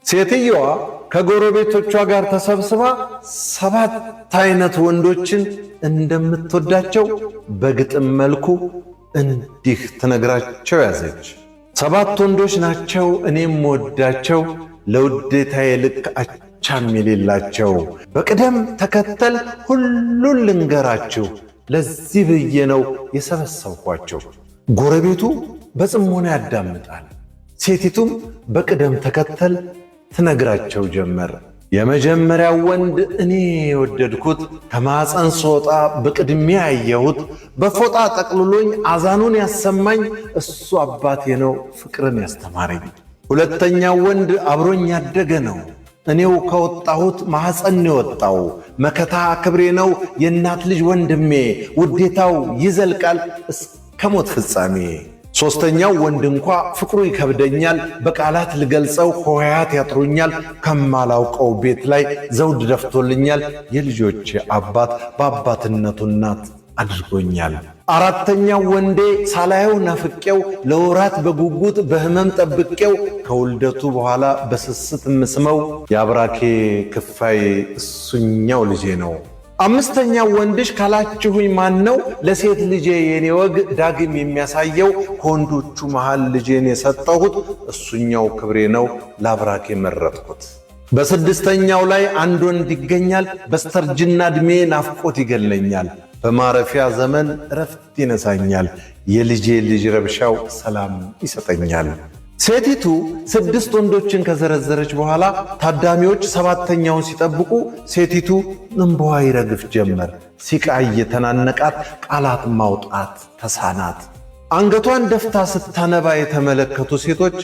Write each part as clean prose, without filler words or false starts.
ሴትየዋ ከጎረቤቶቿ ጋር ተሰብስባ 7 አይነት ወንዶችን እንደምትወዳቸው በግጥም መልኩ እንዲህ ትነግራቸው ያዘች። 7 ወንዶች ናቸው እኔም ወዳቸው፣ ለውዴታዬ ልክ አቻም የሌላቸው። በቅደም ተከተል ሁሉን ልንገራችሁ፣ ለዚህ ብዬ ነው የሰበሰብኳቸው። ጎረቤቱ በጽሞና ያዳምጣል። ሴቲቱም በቅደም ተከተል ትነግራቸው ጀመር። የመጀመሪያው ወንድ እኔ የወደድኩት፣ ከማፀን ስወጣ በቅድሚያ ያየሁት፣ በፎጣ ጠቅልሎኝ አዛኑን ያሰማኝ፣ እሱ አባቴ ነው ፍቅርን ያስተማረኝ። ሁለተኛው ወንድ አብሮኝ ያደገ ነው፣ እኔው ከወጣሁት ማኅፀን የወጣው፣ መከታ ክብሬ ነው የእናት ልጅ ወንድሜ፣ ውዴታው ይዘልቃል እስከ ሞት ፍጻሜ። ሦስተኛው ወንድ እንኳ ፍቅሩ ይከብደኛል፣ በቃላት ልገልጸው ሆሄያት ያጥሩኛል፣ ከማላውቀው ቤት ላይ ዘውድ ደፍቶልኛል፣ የልጆቼ አባት በአባትነቱ እናት አድርጎኛል። አራተኛው ወንዴ ሳላየው ናፍቄው፣ ለወራት በጉጉት በሕመም ጠብቄው፣ ከውልደቱ በኋላ በስስት ምስመው፣ የአብራኬ ክፋይ እሱኛው ልጄ ነው። አምስተኛው ወንድሽ ካላችሁኝ ማን ነው? ለሴት ልጄ የኔ ወግ ዳግም የሚያሳየው፣ ከወንዶቹ መሃል ልጄን የሰጠሁት፣ እሱኛው ክብሬ ነው ለአብራኬ መረጥኩት። በስድስተኛው ላይ አንድ ወንድ ይገኛል፣ በስተርጅና ዕድሜ ናፍቆት ይገለኛል፣ በማረፊያ ዘመን እረፍት ይነሳኛል፣ የልጄ ልጅ ረብሻው ሰላም ይሰጠኛል። ሴቲቱ 6 ወንዶችን ከዘረዘረች በኋላ ታዳሚዎች 7ተኛውን ሲጠብቁ ሴቲቱ እንባዋ ይረግፍ ጀመር። ሲቃ እየተናነቃት ቃላት ማውጣት ተሳናት። አንገቷን ደፍታ ስታነባ የተመለከቱ ሴቶች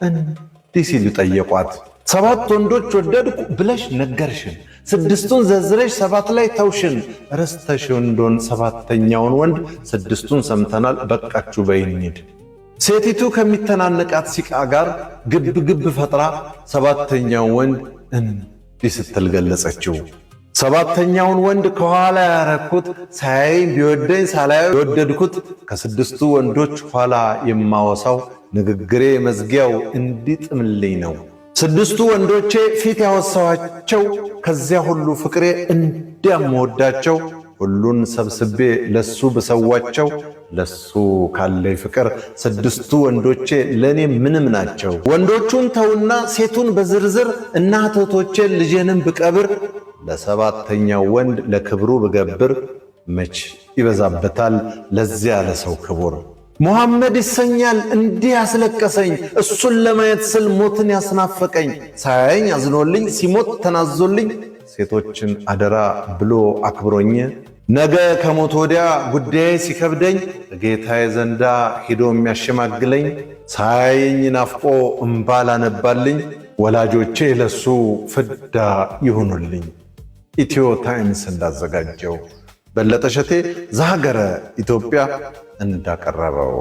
እንዲህ ሲሉ ጠየቋት። 7 ወንዶች ወደድኩ ብለሽ ነገርሽን፣ 6ቱን ዘዝረሽ 7 ላይ ተውሽን፣ ረስተሽ እንደሆን 7ተኛውን ወንድ 6ቱን ሰምተናል፣ በቃችሁ በይ እንሂድ። ሴቲቱ ከሚተናነቃት ሲቃ ጋር ግብ ግብ ፈጥራ 7ተኛውን ወንድ እንዲህ ስትል ገለጸችው። 7ተኛውን ወንድ ከኋላ ያረኩት፣ ሳያየኝ ቢወደኝ ሳላየው የወደድኩት፣ ከ6ቱ ወንዶች ኋላ የማወሳው፣ ንግግሬ መዝጊያው እንዲጥምልኝ ነው። 6ቱ ወንዶቼ ፊት ያወሳዋቸው፣ ከዚያ ሁሉ ፍቅሬ እንዲያምወዳቸው፣ ሁሉን ሰብስቤ ለሱ ብሰዋቸው፣ ለሱ ካለይ ፍቅር 6ቱ ወንዶቼ ለኔ ምንም ናቸው። ወንዶቹን ተውና ሴቱን በዝርዝር እናት እህቶቼን ልጄንም ብቀብር፣ ለ7ተኛው ወንድ ለክብሩ ብገብር፣ መች ይበዛበታል ለዚያ ለሰው ክቡር። ሙሐመድ ይሰኛል እንዲህ ያስለቀሰኝ፣ እሱን ለማየት ስል ሞትን ያስናፈቀኝ፣ ሳያየኝ አዝኖልኝ ሲሞት ተናዞልኝ፣ ሴቶችን አደራ ብሎ አክብሮኝ፣ ነገ ከሞት ወዲያ ጉዳዬ ሲከብደኝ፣ ጌታዬ ዘንዳ ሂዶ የሚያሸማግለኝ፣ ሳያየኝ ናፍቆ እምባ ላነባልኝ፣ ወላጆቼ ለሱ ፍዳ ይሁኑልኝ። ኢትዮ ታይምስ እንዳዘጋጀው፣ በለጠ ሸቴ ዘሀገረ ኢትዮጵያ እንዳቀረበው።